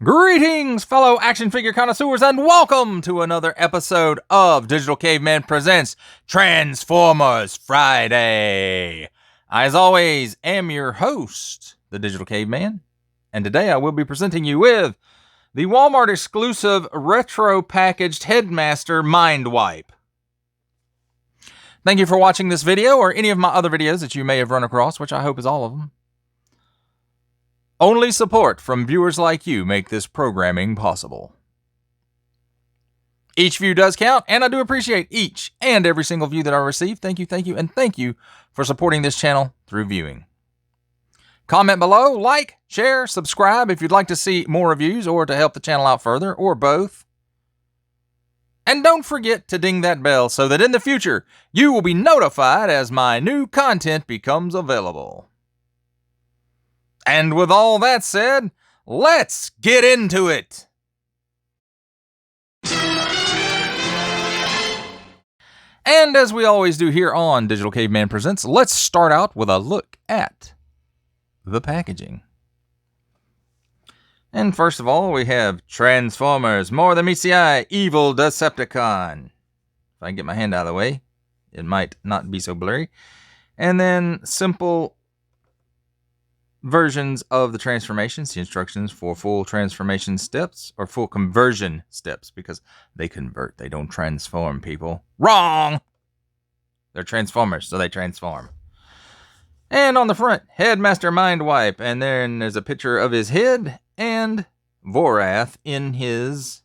Greetings, fellow action figure connoisseurs, and welcome to another episode of Digital Caveman Presents Transformers Friday. I, as always, am your host, the Digital Caveman, and today I will be presenting you with the Walmart exclusive retro packaged Headmaster Mindwipe. Thank you for watching this video or any of my other videos that you may have run across, which I hope is all of them. Only support from viewers like you make this programming possible. Each view does count, and I do appreciate each and every single view that I receive. Thank you, and thank you for supporting this channel through viewing. Comment below, like, share, subscribe if you'd like to see more reviews or to help the channel out further, or both. And don't forget to ding that bell so that in the future, you will be notified as my new content becomes available. And with all that said, let's get into it! And as we always do here on Digital Caveman Presents, let's start out with a look at the packaging. And first of all, we have Transformers, More Than Meets the Eye, Evil Decepticon. If I can get my hand out of the way, it might not be so blurry. And then simple versions of the transformations, the instructions for full transformation steps, or full conversion steps, because they convert, they don't transform, people. Wrong! They're Transformers, so they transform. And on the front, Headmaster Mindwipe, and then there's a picture of his head, and Vorath in his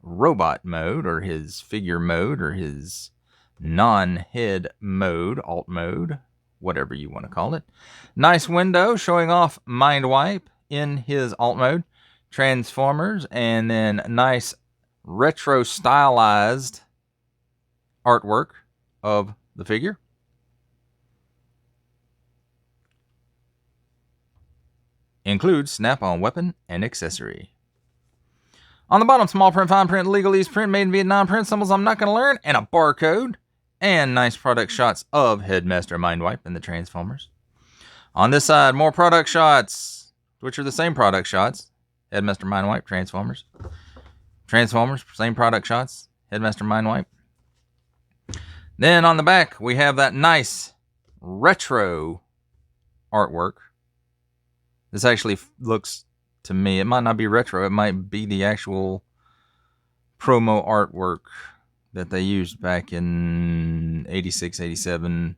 robot mode, or his figure mode, or his non-head mode, alt mode, whatever you want to call it. Nice window showing off Mindwipe in his alt mode, Transformers, and then nice retro stylized artwork of the figure. Includes snap-on weapon and accessory. On the bottom, small print, fine print, legalese print, made in Vietnam print, symbols I'm not going to learn, and a barcode. And nice product shots of Headmaster Mindwipe and the Transformers. On this side, more product shots, which are the same product shots. Headmaster Mindwipe, Transformers. Transformers, same product shots. Headmaster Mindwipe. Then on the back, we have that nice retro artwork. This actually looks, to me, it might not be retro. It might be the actual promo artwork that they used back in 86, 87,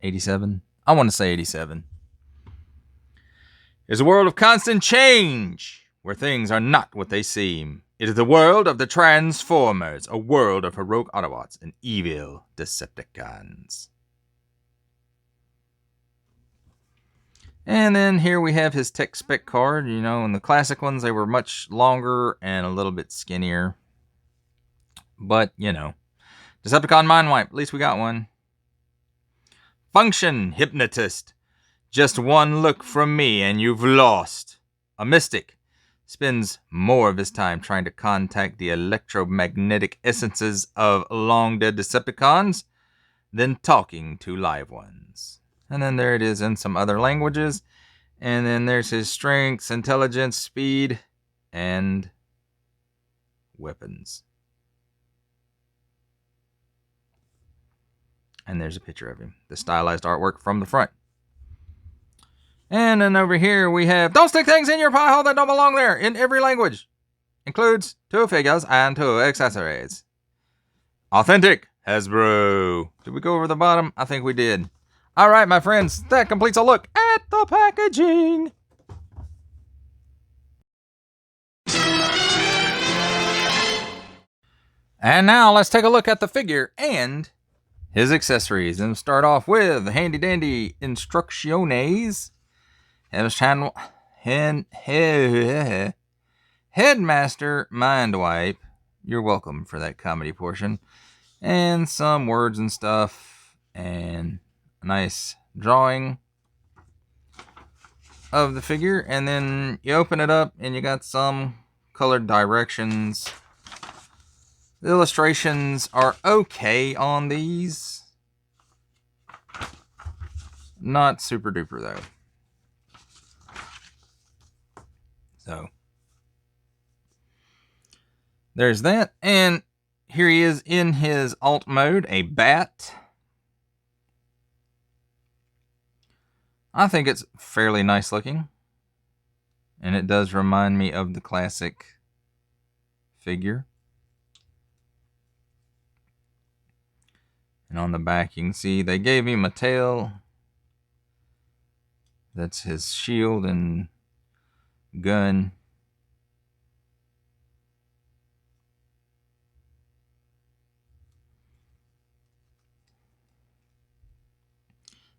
87? I want to say 87. It's a world of constant change, where things are not what they seem. It is the world of the Transformers, a world of heroic Autobots and evil Decepticons. And then here we have his tech spec card. You know, in the classic ones, they were much longer and a little bit skinnier. But, you know, Decepticon Mindwipe, at least we got one. Function, hypnotist. Just one look from me and you've lost. A mystic spends more of his time trying to contact the electromagnetic essences of long-dead Decepticons than talking to live ones. And then there it is in some other languages. And then there's his strengths, intelligence, speed, and weapons. And there's a picture of him. The stylized artwork from the front. And then over here we have, don't stick things in your pie hole that don't belong there, in every language. Includes 2 figures and 2 accessories. Authentic Hasbro. Did we go over the bottom? I think we did. Alright, my friends, that completes a look at the packaging. And now let's take a look at the figure and his accessories, and start off with handy dandy instrucciones. Headmaster Mindwipe. You're welcome for that comedy portion. And some words and stuff. And a nice drawing of the figure. And then you open it up and you got some colored directions. The illustrations are okay on these. Not super duper though. So There's that. And here he is in his alt mode, a bat. I think it's fairly nice looking. And it does remind me of the classic figure. And on the back, you can see they gave him a tail. That's his shield and gun.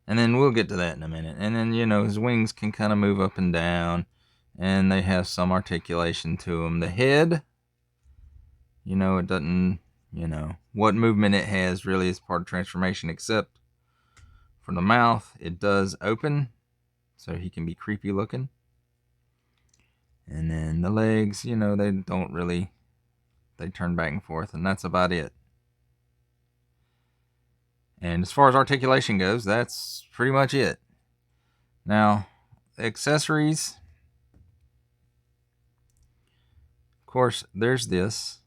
And then we'll get to that in a minute. And then, you know, his wings can kind of move up and down. And they have some articulation to them. The head, you know, it doesn't, you know, what movement it has really is part of transformation, except for the mouth, it does open. So he can be creepy looking. And then the legs, you know, they don't really, they turn back and forth. And that's about it. And as far as articulation goes, that's pretty much it. Now, accessories. Of course, there's this.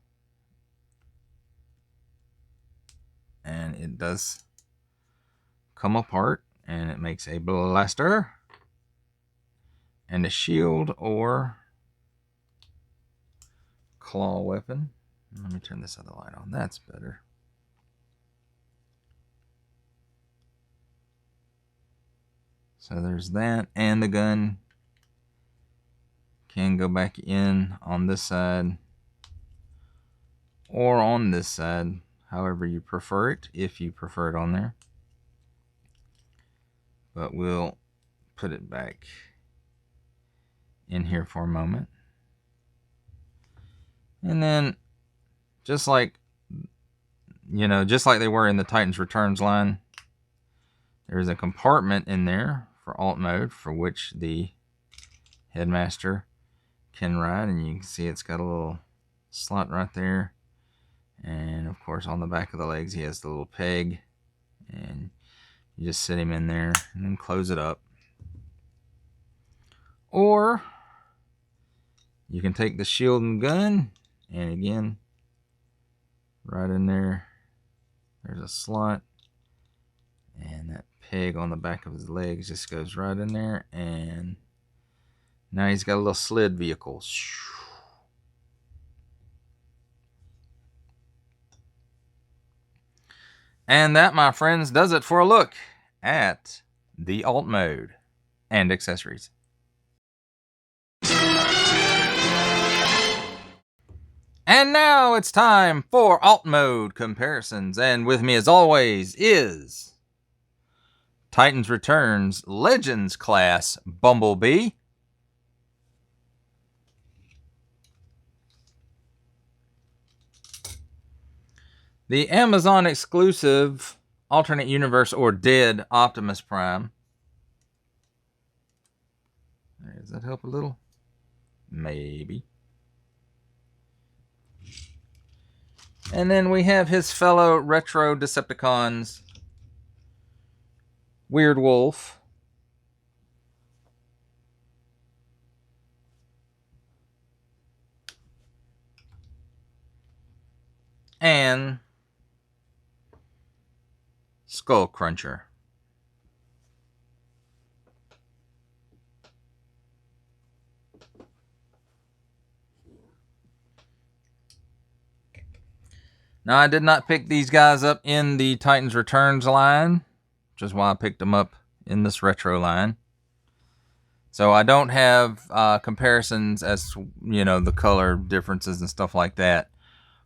And it does come apart. And it makes a blaster. And a shield or claw weapon. Let me turn this other light on. That's better. So there's that, and the gun can go back in on this side or on this side, however you prefer it, if you prefer it on there. But we'll put it back in here for a moment. And then, just like, you know, just like they were in the Titans Returns line, there's a compartment in there for alt mode, for which the Headmaster can ride, and you can see it's got a little slot right there. And of course, on the back of the legs, he has the little peg, and you just sit him in there and then close it up. Or you can take the shield and gun, and again, right in there, there's a slot, and that peg on the back of his legs just goes right in there, and now he's got a little sled vehicle. And that, my friends, does it for a look at the alt mode and accessories. And now it's time for alt mode comparisons, and with me as always is Titans Returns Legends class Bumblebee, the Amazon exclusive alternate universe or dead Optimus Prime. Does that help a little? Maybe. And then we have his fellow retro Decepticons, Weird Wolf, and Skull Cruncher. Now, I did not pick these guys up in the Titans Returns line, which is why I picked them up in this retro line. So I don't have comparisons as to, you know, the color differences and stuff like that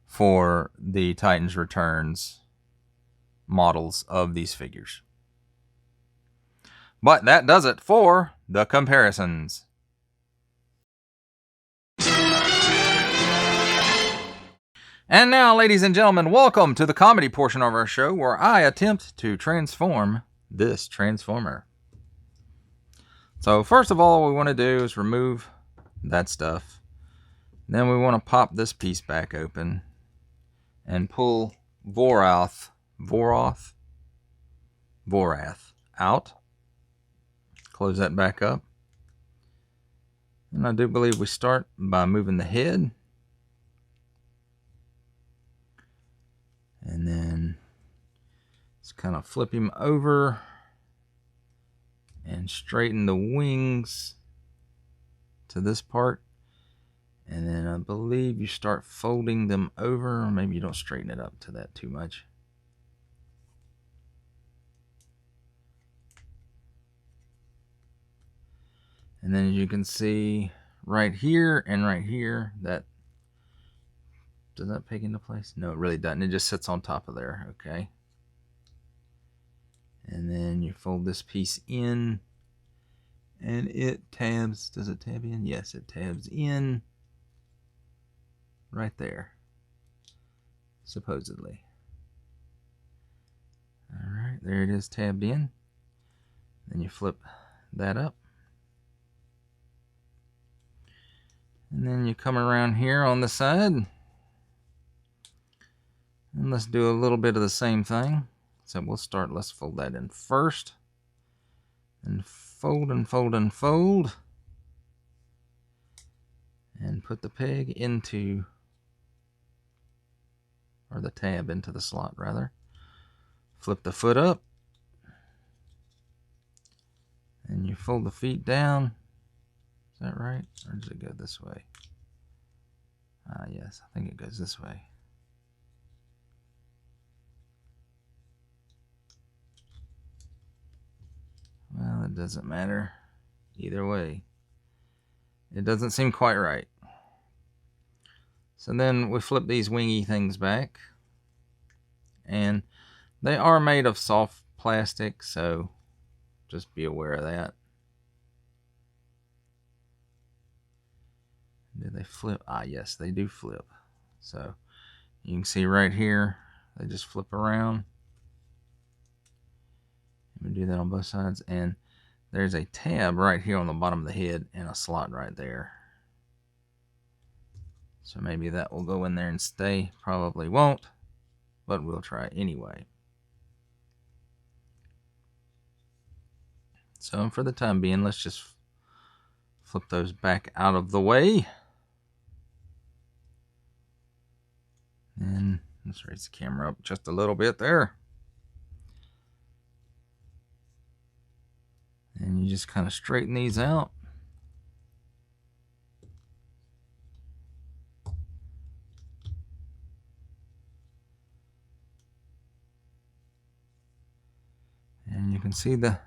for the Titans Returns models of these figures. But that does it for the comparisons. And now, ladies and gentlemen, welcome to the comedy portion of our show, where I attempt to transform this Transformer. So first of all, what we want to do is remove that stuff. Then we want to pop this piece back open and pull Vorath out. Close that back up. And I do believe we start by moving the head. And then just kind of flip him over and straighten the wings to this part. And then I believe you start folding them over, or maybe you don't straighten it up to that too much. And then as you can see right here and right here, that does that peg into place? No, it really doesn't. It just sits on top of there. Okay. And then you fold this piece in and it tabs. Does it tab in? Yes, it tabs in right there, supposedly. All right, there it is, tabbed in. Then you flip that up. And then you come around here on the side. And let's do a little bit of the same thing. So we'll start, let's fold that in first. And fold and fold and fold. And put the peg into, or the tab into the slot rather. Flip the foot up. And you fold the feet down. Is that right? Or does it go this way? Yes, I think it goes this way. Well, it doesn't matter. Either way. It doesn't seem quite right. So then we flip these wingy things back. And they are made of soft plastic, so just be aware of that. Do they flip? Yes, they do flip. So you can see right here, they just flip around. We do that on both sides, and there's a tab right here on the bottom of the head and a slot right there. So maybe that will go in there and stay. Probably won't, but we'll try anyway. So for the time being, let's just flip those back out of the way. And let's raise the camera up just a little bit there. And you just kind of straighten these out. And you can see the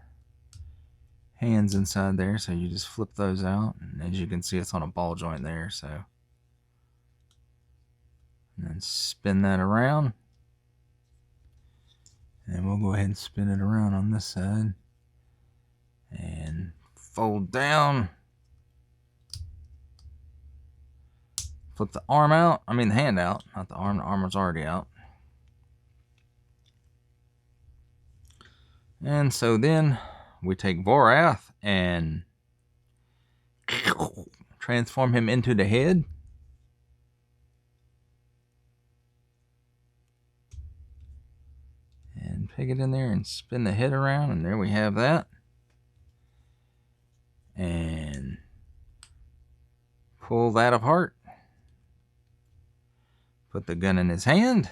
hands inside there, so you just flip those out. And as you can see, it's on a ball joint there, so. And then spin that around. And we'll go ahead and spin it around on this side. And fold down. Flip the arm out. I mean the hand out, not the arm. The arm was already out. And so then we take Vorath and transform him into the head. And peg it in there and spin the head around, and there we have that. And pull that apart. Put the gun in his hand.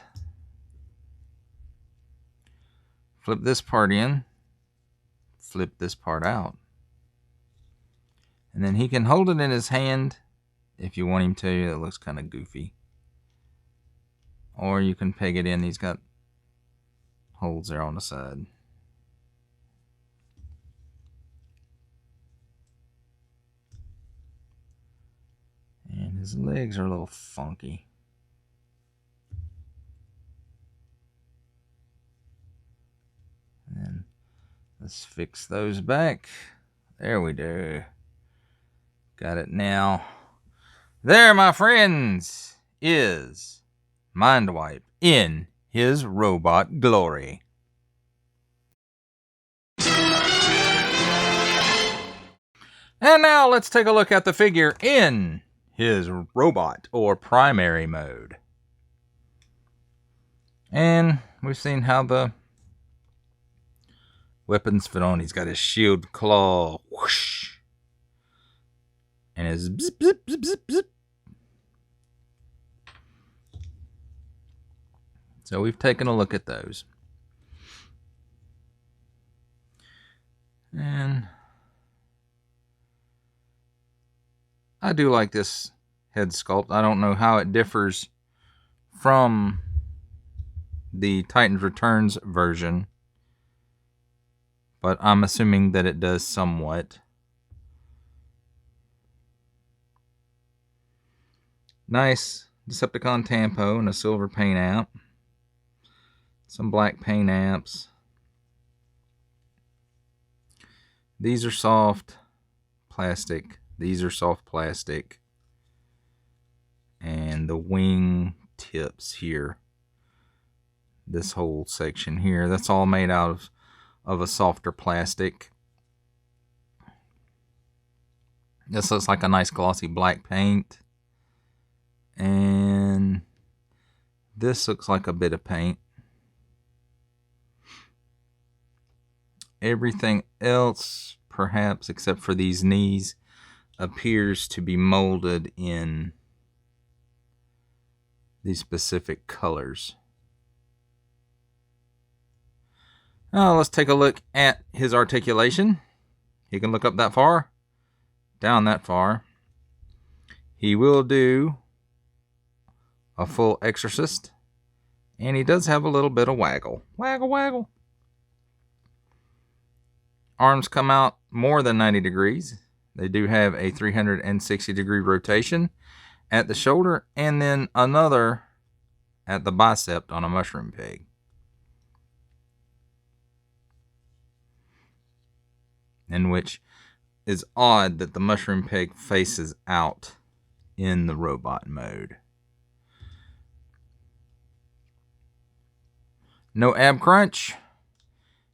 Flip this part in. Flip this part out. And then he can hold it in his hand if you want him to. It looks kind of goofy. Or you can peg it in. He's got holes there on the side. And his legs are a little funky. And let's fix those back. There we do. Got it now. There, my friends, is Mindwipe in his robot glory. And now let's take a look at the figure in his robot or primary mode. And we've seen how the weapons fit on. He's got his shield claw, whoosh, and his zip, zip, zip, zip, zip. So we've taken a look at those. And I do like this head sculpt. I don't know how it differs from the Titans Returns version, but I'm assuming that it does somewhat. Nice Decepticon Tampo and a silver paint app. Some black paint apps. These are soft plastic. These are soft plastic. And the wing tips here, this whole section here, that's all made out of a softer plastic. This looks like a nice glossy black paint. And this looks like a bit of paint. Everything else, perhaps except for these knees, appears to be molded in these specific colors. Now let's take a look at his articulation. He can look up that far, down that far. He will do a full exorcist, and he does have a little bit of waggle. Waggle, waggle. Arms come out more than 90 degrees. They do have a 360 degree rotation at the shoulder, and then another at the bicep on a mushroom pig. In which is odd that the mushroom pig faces out in the robot mode. No ab crunch.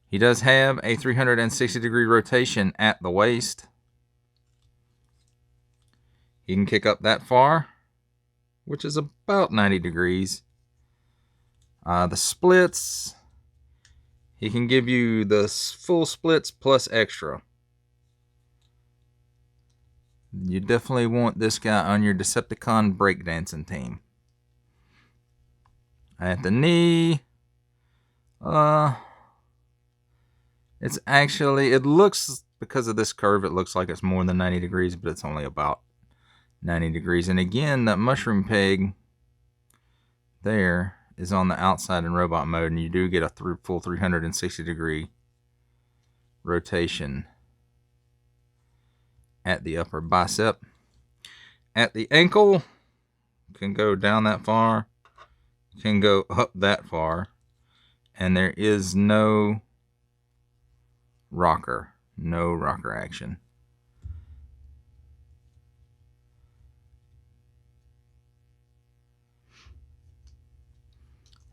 He does have a 360 degree rotation at the waist. He can kick up that far, which is about 90 degrees. The splits, he can give you the full splits plus extra. You definitely want this guy on your Decepticon breakdancing team. At the knee, it's actually, it looks, because of this curve, it looks like it's more than 90 degrees, but it's only about 90 degrees. And again, that mushroom peg there is on the outside in robot mode, and you do get a full 360 degree rotation at the upper bicep. At the ankle, can go down that far, can go up that far, and there is no rocker action.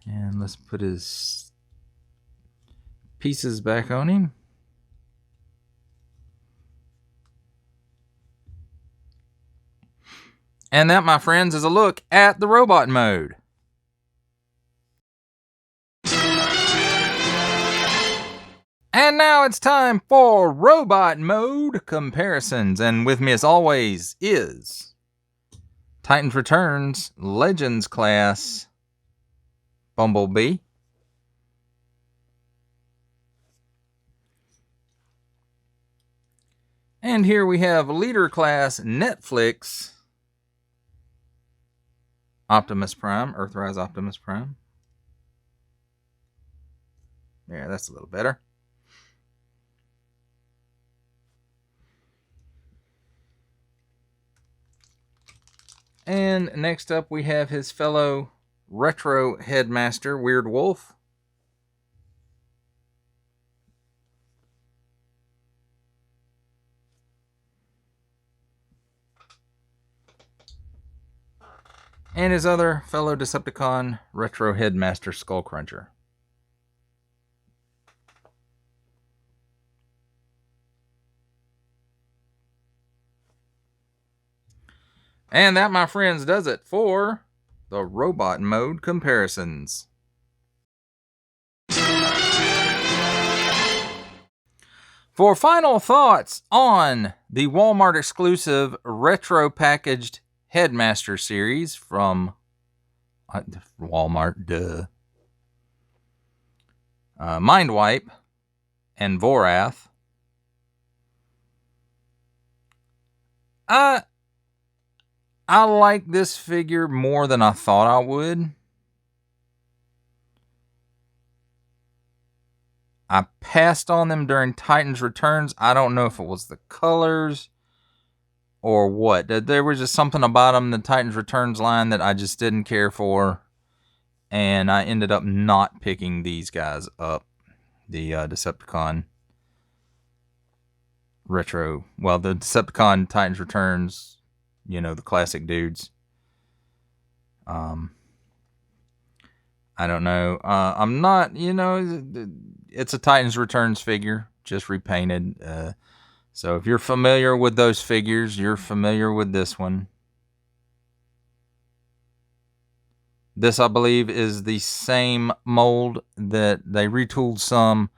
And let's put his pieces back on him. And that, my friends, is a look at the robot mode. And now it's time for robot mode comparisons. And with me, as always, is Titans Returns Legends class Bumblebee. And here we have Leader class Netflix Optimus Prime, Earthrise Optimus Prime. Yeah, that's a little better. And next up we have his fellow retro Headmaster, Weird Wolf. And his other fellow Decepticon, retro Headmaster, Skullcruncher. And that, my friends, does it for the robot mode comparisons. For final thoughts on the Walmart exclusive retro packaged Headmaster series from Walmart, Mindwipe, and Vorath. I like this figure more than I thought I would. I passed on them during Titans Returns. I don't know if it was the colors or what. There was just something about them, the Titans Returns line, that I just didn't care for. And I ended up not picking these guys up. The Decepticon Retro. Well, the Decepticon Titans Returns, you know, the classic dudes. I don't know. I'm not, you know, it's a Titans Returns figure, just repainted. So if you're familiar with those figures, you're familiar with this one. This, I believe, is the same mold that they retooled some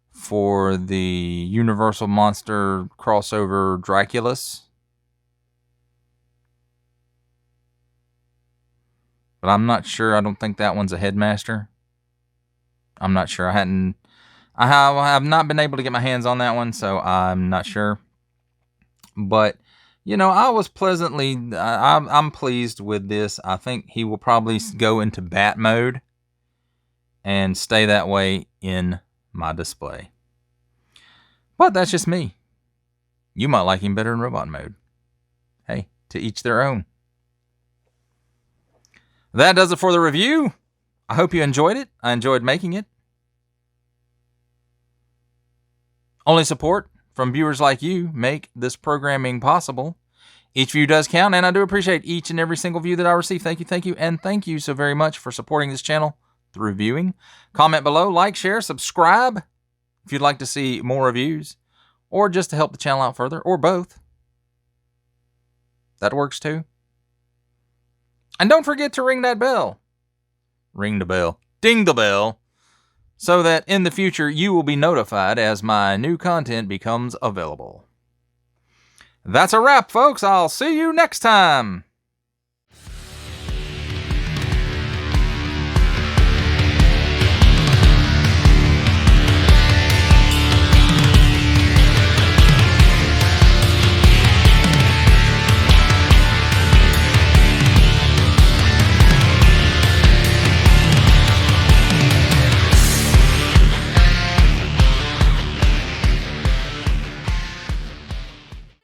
for the Universal Monster crossover Draculus. But I'm not sure. I don't think that one's a Headmaster. I'm not sure. I have not been able to get my hands on that one, so I'm not sure. But, you know, I was pleasantly... I'm pleased with this. I think he will probably go into bat mode and stay that way in my display. But that's just me. You might like him better in robot mode. Hey, to each their own. That does it for the review. I hope you enjoyed it. I enjoyed making it. Only support from viewers like you make this programming possible. Each view does count, and I do appreciate each and every single view that I receive. Thank you, and thank you so very much for supporting this channel through viewing. Comment below, like, share, subscribe if you'd like to see more reviews, or just to help the channel out further, or both. That works too. And don't forget to ring that bell. Ring the bell. Ding the bell. So that in the future you will be notified as my new content becomes available. That's a wrap, folks. I'll see you next time.